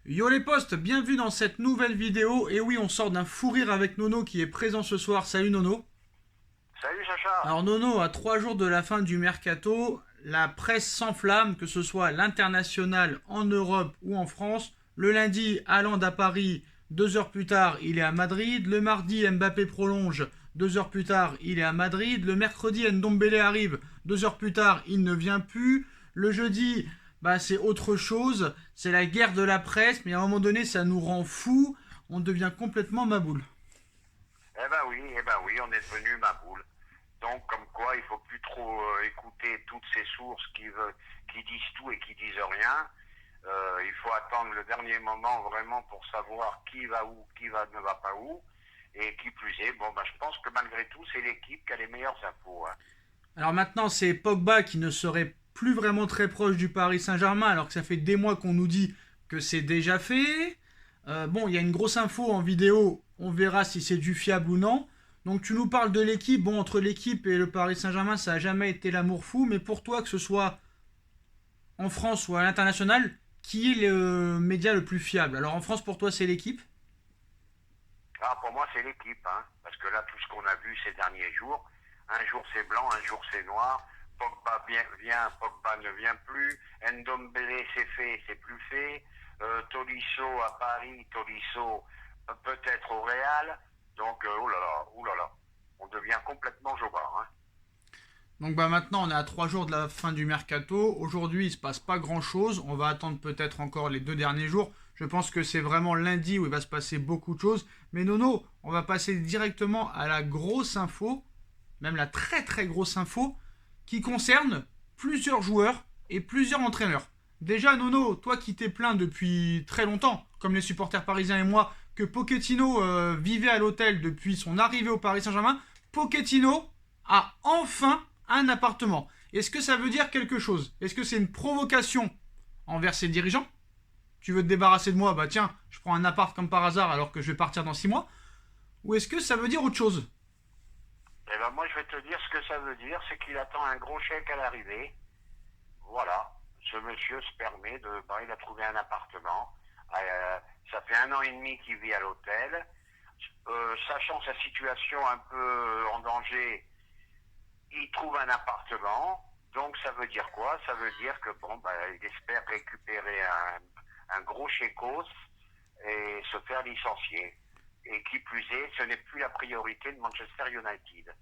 Yo les potes, bienvenue dans cette nouvelle vidéo. Et oui, on sort d'un fou rire avec Nono qui est présent ce soir. Salut Nono. Salut Sacha. Alors Nono, à 3 jours de la fin du mercato, la presse s'enflamme, que ce soit l'international en Europe ou en France. Le lundi, Haaland à Paris, 2 heures plus tard, il est à Madrid. Le mardi, Mbappé prolonge, 2 heures plus tard, il est à Madrid. Le mercredi, Ndombele arrive, 2 heures plus tard, il ne vient plus. Le jeudi, c'est autre chose. C'est la guerre de la presse, mais à un moment donné, ça nous rend fous. On devient complètement maboule. Eh ben oui, on est devenu ma boule. Donc comme quoi, il faut plus trop écouter toutes ces sources qui disent tout et qui disent rien. Il faut attendre le dernier moment vraiment pour savoir qui va où, ne va pas où. Et qui plus est, je pense que malgré tout, c'est l'équipe qui a les meilleures infos, hein. Alors maintenant, c'est Pogba qui ne serait plus vraiment très proche du Paris Saint-Germain, alors que ça fait des mois qu'on nous dit que c'est déjà fait. Bon, il y a une grosse info en vidéo, on verra si c'est du fiable ou non. Donc tu nous parles de l'équipe. Bon, entre l'équipe et le Paris Saint-Germain, ça n'a jamais été l'amour fou, mais pour toi, que ce soit en France ou à l'international, qui est le média le plus fiable? Alors en France, pour toi, c'est l'équipe. Ah, pour moi, c'est l'équipe, hein. Parce que là, tout ce qu'on a vu ces derniers jours, un jour c'est blanc, un jour c'est noir. Pogba vient, Pogba ne vient plus. Ndombele, c'est fait, c'est plus fait. Tolisso à Paris, Tolisso peut-être au Real. Donc, oh là là, on devient complètement jobard, hein. Donc maintenant, on est à 3 jours de la fin du mercato. Aujourd'hui, il se passe pas grand-chose. On va attendre peut-être encore les 2 derniers jours. Je pense que c'est vraiment lundi où il va se passer beaucoup de choses. Mais Nono, on va passer directement à la grosse info, même la très très grosse info, qui concerne plusieurs joueurs et plusieurs entraîneurs. Déjà, Nono, toi qui t'es plaint depuis très longtemps, comme les supporters parisiens et moi, que Pochettino vivait à l'hôtel depuis son arrivée au Paris Saint-Germain, Pochettino a enfin un appartement. Est-ce que ça veut dire quelque chose? Est-ce que c'est une provocation envers ses dirigeants? Tu veux te débarrasser de moi? Bah tiens, je prends un appart comme par hasard alors que je vais partir dans 6 mois. Ou est-ce que ça veut dire autre chose? Eh ben moi, je vais te dire ce que ça veut dire, c'est qu'il attend un gros chèque à l'arrivée. Voilà. Ce monsieur se permet de... il a trouvé un appartement. Ça fait 1 an et demi qu'il vit à l'hôtel. Sachant sa situation un peu en danger, il trouve un appartement. Donc ça veut dire quoi? Ça veut dire que il espère récupérer un gros chécos et se faire licencier. Et qui plus est, ce n'est plus la priorité de Manchester United.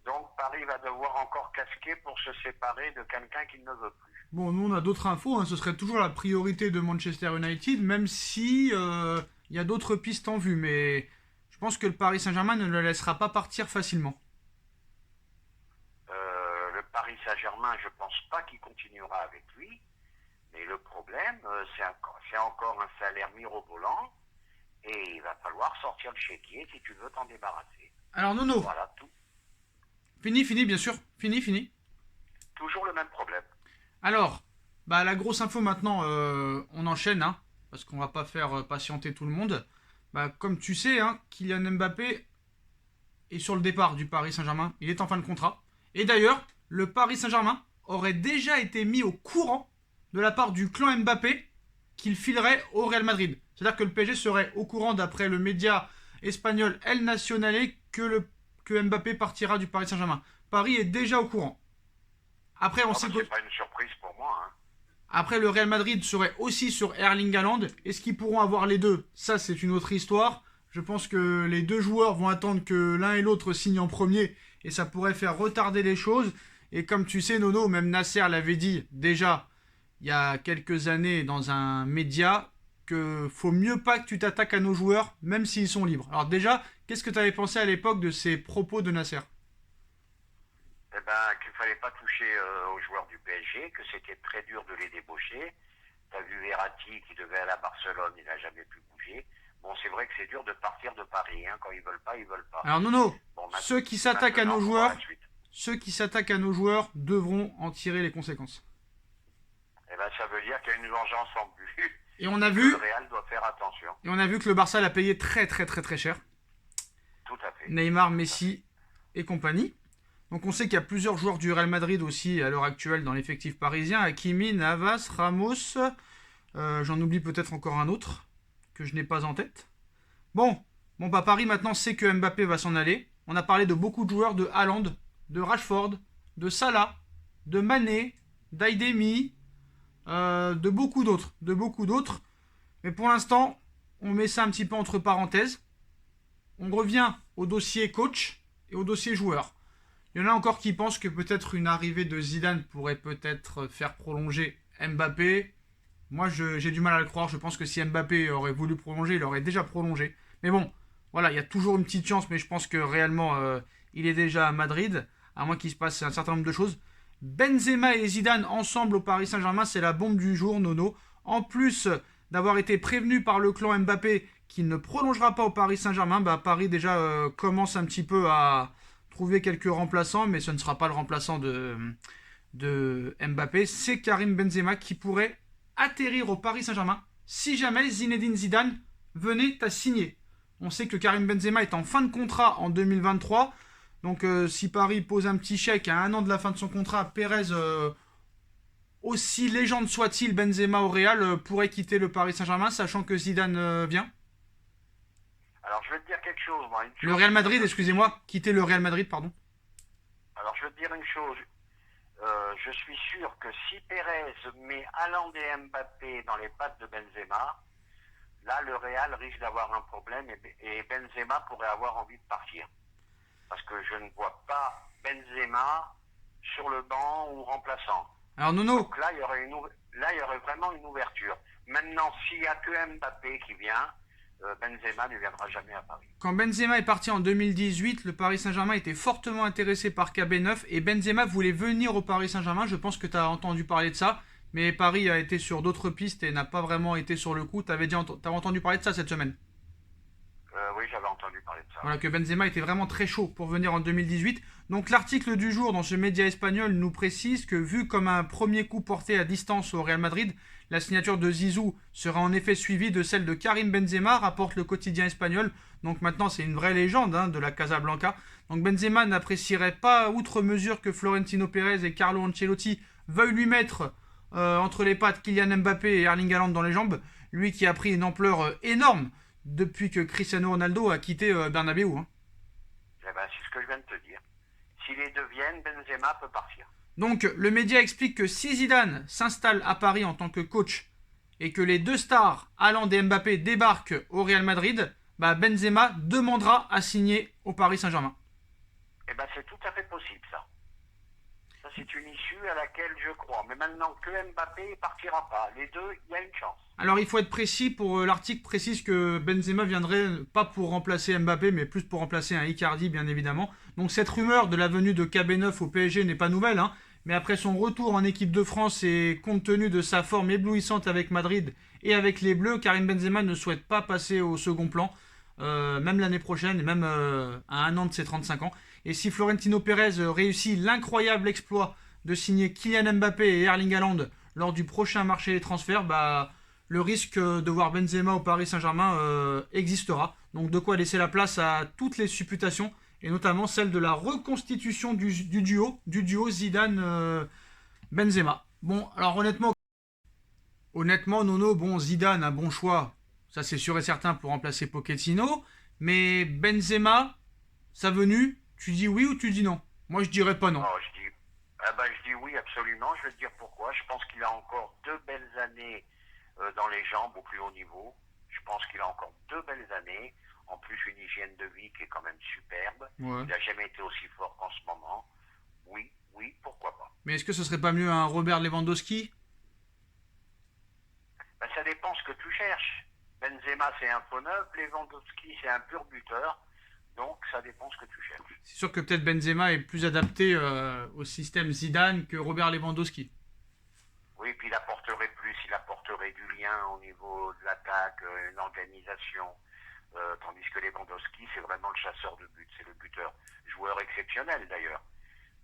Donc Paris va devoir encore casquer pour se séparer de quelqu'un qu'il ne veut plus. Bon, nous on a d'autres infos, hein. Ce serait toujours la priorité de Manchester United, même si y a d'autres pistes en vue. Mais je pense que le Paris Saint-Germain ne le laissera pas partir facilement. Le Paris Saint-Germain, je ne pense pas qu'il continuera avec lui. Mais le problème, c'est encore un salaire mirobolant. Et il va falloir sortir le chéquier si tu veux t'en débarrasser. Alors Nono, Voilà tout. fini, bien sûr. Fini. Toujours le même problème. Alors, la grosse info maintenant, on enchaîne, hein, parce qu'on va pas faire patienter tout le monde. Comme tu sais, hein, Kylian Mbappé est sur le départ du Paris Saint-Germain. Il est en fin de contrat. Et d'ailleurs, le Paris Saint-Germain aurait déjà été mis au courant de la part du clan Mbappé qu'il filerait au Real Madrid. C'est-à-dire que le PSG serait au courant, d'après le média espagnol El Nacional, que Mbappé partira du Paris Saint-Germain. Paris est déjà au courant. Après, on sait que... C'est pas une surprise pour moi, hein. Après, le Real Madrid serait aussi sur Erling Haaland. Est-ce qu'ils pourront avoir les deux? Ça, c'est une autre histoire. Je pense que les deux joueurs vont attendre que l'un et l'autre signent en premier. Et ça pourrait faire retarder les choses. Et comme tu sais, Nono, même Nasser l'avait dit déjà il y a quelques années dans un média, que faut mieux pas que tu t'attaques à nos joueurs, même s'ils sont libres. Alors déjà, qu'est-ce que tu avais pensé à l'époque de ces propos de Nasser? Qu'il fallait pas toucher aux joueurs du PSG, que c'était très dur de les débaucher. T'as vu Verratti qui devait aller à Barcelone, il n'a jamais pu bouger. Bon, c'est vrai que c'est dur de partir de Paris, hein. Quand ils veulent pas, ils veulent pas. Alors Nono, Bon, ceux qui s'attaquent à nos joueurs, la suite. devront en tirer les conséquences. Ça veut dire qu'il y a une vengeance en but. Et on a Que vu, le Real doit faire attention. que le Barça l'a payé très très très très cher. Tout à fait. Neymar, Messi et compagnie. Donc on sait qu'il y a plusieurs joueurs du Real Madrid aussi à l'heure actuelle dans l'effectif parisien. Hakimi, Navas, Ramos, J'en oublie peut-être encore un autre que je n'ai pas en tête. Bon, bah Paris maintenant sait que Mbappé va s'en aller. On a parlé de beaucoup de joueurs, de Haaland, de Rashford, de Salah, de Mané, d'Aidemi, de beaucoup d'autres, Mais pour l'instant, on met ça un petit peu entre parenthèses. On revient au dossier coach et au dossier joueur. Il y en a encore qui pensent que peut-être une arrivée de Zidane pourrait peut-être faire prolonger Mbappé. Moi, j'ai du mal à le croire. Je pense que si Mbappé aurait voulu prolonger, il aurait déjà prolongé. Mais bon, voilà, il y a toujours une petite chance, mais je pense que réellement, il est déjà à Madrid, à moins qu'il se passe un certain nombre de choses. Benzema et Zidane ensemble au Paris Saint-Germain, c'est la bombe du jour, Nono. En plus d'avoir été prévenu par le clan Mbappé qu'il ne prolongera pas au Paris Saint-Germain, bah Paris déjà commence un petit peu à trouver quelques remplaçants, mais ce ne sera pas le remplaçant de Mbappé. C'est Karim Benzema qui pourrait atterrir au Paris Saint-Germain si jamais Zinedine Zidane venait à signer. On sait que Karim Benzema est en fin de contrat en 2023. Donc si Paris pose un petit chèque à un an de la fin de son contrat, Pérez, aussi légende soit-il, Benzema au Real, pourrait quitter le Paris Saint-Germain, sachant que Zidane vient. Alors, je vais te dire quelque chose, moi. Le Real Madrid, excusez-moi, quitter le Real Madrid, pardon. Alors, je vais te dire une chose. Je suis sûr que si Pérez met Haaland et Mbappé dans les pattes de Benzema, là, le Real risque d'avoir un problème et Benzema pourrait avoir envie de partir. Parce que je ne vois pas Benzema sur le banc ou remplaçant. Alors Nono. Donc là, il y aurait vraiment une ouverture. Maintenant, s'il n'y a que Mbappé qui vient, Benzema ne viendra jamais à Paris. Quand Benzema est parti en 2018, le Paris Saint-Germain était fortement intéressé par KB9 et Benzema voulait venir au Paris Saint-Germain. Je pense que tu as entendu parler de ça, mais Paris a été sur d'autres pistes et n'a pas vraiment été sur le coup. T'as entendu parler de ça cette semaine? Oui, j'avais entendu parler de ça. Voilà, que Benzema était vraiment très chaud pour venir en 2018. Donc l'article du jour dans ce média espagnol nous précise que vu comme un premier coup porté à distance au Real Madrid, la signature de Zizou sera en effet suivie de celle de Karim Benzema, rapporte le quotidien espagnol. Donc maintenant c'est une vraie légende de la Casablanca. Donc Benzema n'apprécierait pas outre mesure que Florentino Pérez et Carlo Ancelotti veuillent lui mettre entre les pattes Kylian Mbappé et Erling Haaland dans les jambes. Lui qui a pris une ampleur énorme depuis que Cristiano Ronaldo a quitté Bernabéu. Eh ben, c'est ce que je viens de te dire. Si les deux viennent, Benzema peut partir. Donc, le média explique que si Zidane s'installe à Paris en tant que coach et que les deux stars, Haaland et Mbappé, débarquent au Real Madrid, bah Benzema demandera à signer au Paris Saint-Germain. Eh ben, c'est tout à fait possible, ça. Ça, c'est une issue à laquelle je crois. Mais maintenant que Mbappé ne partira pas, les deux, il y a une chance. Alors il faut être précis, pour l'article précise que Benzema viendrait pas pour remplacer Mbappé, mais plus pour remplacer un Icardi bien évidemment. Donc cette rumeur de la venue de KB9 au PSG n'est pas nouvelle, mais après son retour en équipe de France et compte tenu de sa forme éblouissante avec Madrid et avec les Bleus, Karim Benzema ne souhaite pas passer au second plan, même l'année prochaine et même à un an de ses 35 ans. Et si Florentino Pérez réussit l'incroyable exploit de signer Kylian Mbappé et Erling Haaland lors du prochain marché des transferts, bah le risque de voir Benzema au Paris Saint-Germain existera. Donc de quoi laisser la place à toutes les supputations, et notamment celle de la reconstitution du duo Zidane-Benzema. Bon, alors honnêtement, Nono, bon, Zidane, un bon choix, ça c'est sûr et certain pour remplacer Pochettino, mais Benzema, sa venue, tu dis oui ou tu dis non? Moi je dirais pas non. Oh, je dis oui absolument, je vais te dire pourquoi. Je pense qu'il a encore 2 belles années dans les jambes au plus haut niveau. Je pense qu'il a encore 2 belles années. En plus, une hygiène de vie qui est quand même superbe. Ouais. Il n'a jamais été aussi fort qu'en ce moment. Oui, pourquoi pas. Mais est-ce que ce serait pas mieux un Robert Lewandowski? Ben, ça dépend ce que tu cherches. Benzema, c'est un faux neuf. Lewandowski, c'est un pur buteur. Donc, ça dépend ce que tu cherches. C'est sûr que peut-être Benzema est plus adapté au système Zidane que Robert Lewandowski. Oui, puis il apporterait du lien au niveau de l'attaque, une organisation. Tandis que Lewandowski, c'est vraiment le chasseur de but, c'est le buteur. Joueur exceptionnel d'ailleurs.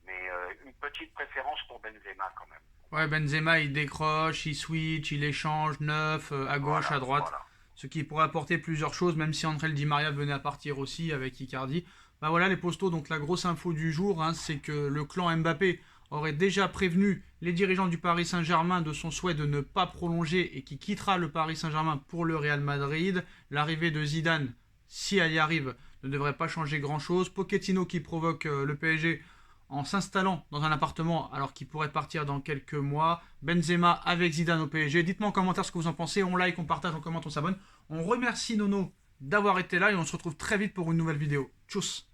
Mais une petite préférence pour Benzema quand même. Ouais, Benzema, il décroche, il switch, il échange neuf, à gauche, Voilà, à droite. voilà. Ce qui pourrait apporter plusieurs choses, même si André Di Maria venait à partir aussi avec Icardi. Bah voilà les postos, donc la grosse info du jour, c'est que le clan Mbappé aurait déjà prévenu les dirigeants du Paris Saint-Germain de son souhait de ne pas prolonger et qui quittera le Paris Saint-Germain pour le Real Madrid. L'arrivée de Zidane, si elle y arrive, ne devrait pas changer grand-chose. Pochettino qui provoque le PSG en s'installant dans un appartement alors qu'il pourrait partir dans quelques mois. Benzema avec Zidane au PSG. Dites-moi en commentaire ce que vous en pensez. On like, on partage, on commente, on s'abonne. On remercie Nono d'avoir été là et on se retrouve très vite pour une nouvelle vidéo. Tchuss.